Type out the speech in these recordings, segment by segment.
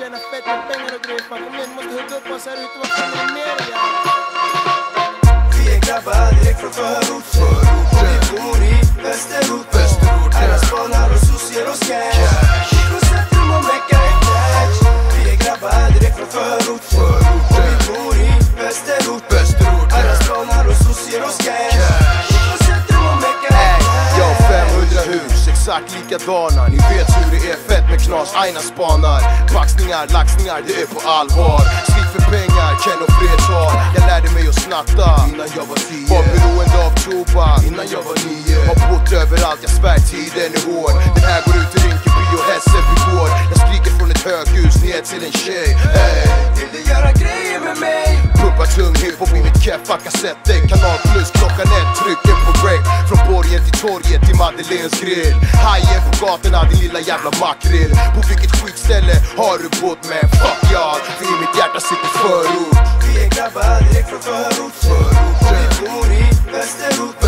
tjäna fett med pengar och grejer. Fan, kom igen, måste hugga upp oss här ute. Vad fan är det mer, ja? Vi är grabbar direkt från förort. Och vi bor i Västerort. Alla spanar och sos ger oss cash. Procentrum och mecka är cash. Vi är grabbar direkt från förort. Och vi bor i Västerort. Alla spanar och sos ger oss cash. Procentrum och mecka är cash. Jag har 500 hus, exakt likadana. Ni vet hur det är, fett med knas, aina spanar. Baxningar, laxningar, det är på allvar. Slit för pengar, Ken och Fredtal. Jag lärde mig att snatta innan jag var 10. Var beroende av tobak innan jag var 9. Har bott överallt, jag svär tiden är hård. Den här går ut till Rinkeby och Hässelby går. Jag skriker från ett höghus ner till en tjej. Hey. Vill du göra grejer med mig? Pumpar tung hiphop i mitt keffa kassettdäck. Kanal plus klockan 1, trycker på break. Från borgen till torget till Madeleines grill. Hajen på gatorna, din lilla jävla makrill. På vilket skitställe har du bott med? Fuck y'all, för i mitt hjärta sitter förort. Vi är grabbar direkt från förort. Och vi bor i Västerort.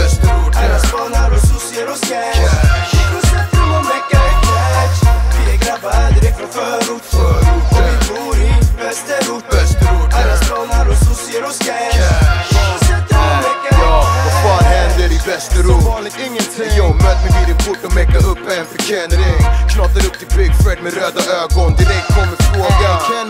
Alla spanar och sos ger oss cash. Procentrum och mecka är cash. Vi är grabbar direkt från förort. Och vi bor i Västerort. Alla spanar och sos ger oss cash. Procentrum och mecka är cash. Vad fan händer i Västerort? Som vanligt ingenting. Jag möt mig vid din port och mecka upp en för Ken-ring. Knatar upp till Big Fred med röda ögon. Direkt kommer frågan: Ken,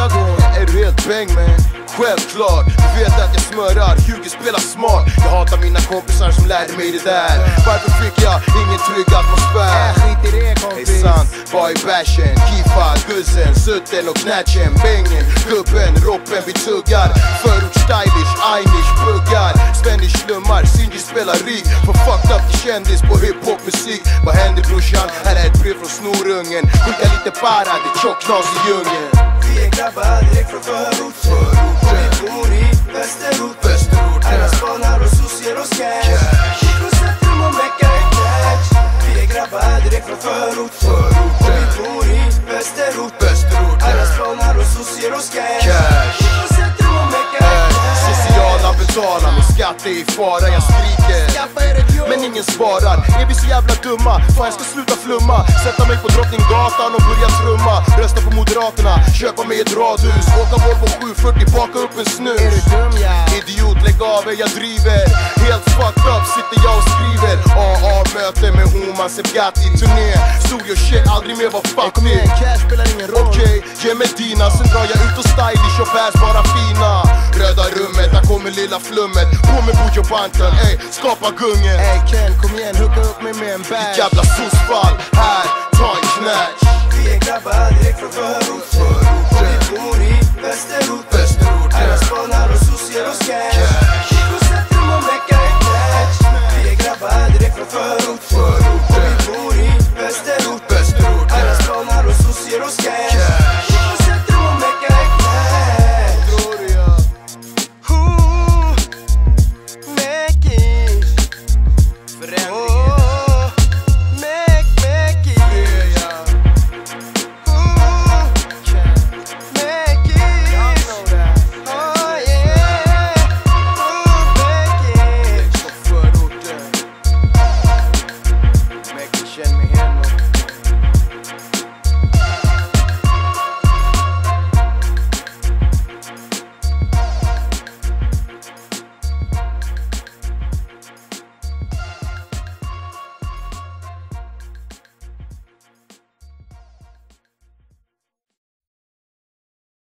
ögon. Är du helt bang man? Självklart, du vet att jag smörar. Hugo spelar smart. Jag hatar mina kompisar som lärde mig det där. Varför fick jag ingen trygg atmosfär? Skit i det, kompis. Det är sant, var i bashen. Kifa, guzzen, sutten och knatchen. Bängen, gubben, roppen vi tuggar. Förort stylish, einish, buggar. Spändish slummar, Cindy spelar rik. För fucked up till kändis på hiphop-musik. Vad händer brorsan? Här är ett brev från snorungen. Skicka lite para, det är tjock knas i djungeln. Vi är grabbar direkt från förort. Och vi bor i Västerort. Alla spanar och sos ger oss cash. Procentrum och mecka är cash. Vi är grabbar direkt från förort. Och vi bor i Västerort. Alla spanar och sos ger oss cash. Procentrum och mecka är cash. Sociala betalar, min skatt är i fara. Jag skriker, men ingen svarar. Är vi så jävla dumma? Fan, jag ska sluta flumma. Sätta mig på Drottninggatan och börja trumma. Rösta på Moderaterna, köpa mig ett radhus. Åka Volvo 740, baka upp en snus. Är du dum, ja? Idiot, lägg av, jag driver. Helt fucked up sitter jag och skriver. AA-möte med Homan Sebgati. Turné, studio shit, aldrig mer var Kom fattig. igen, cash spelar ingen roll. Okej, ge mig dina, sen drar jag ut och stylish och bärs bara fina. Röda rummet, där kommer lilla flummet. På med Bujo Bantan, ey, skapa gungen. Ey Ken, kom igen, hugga upp mig med en bag. Jävla sossfall.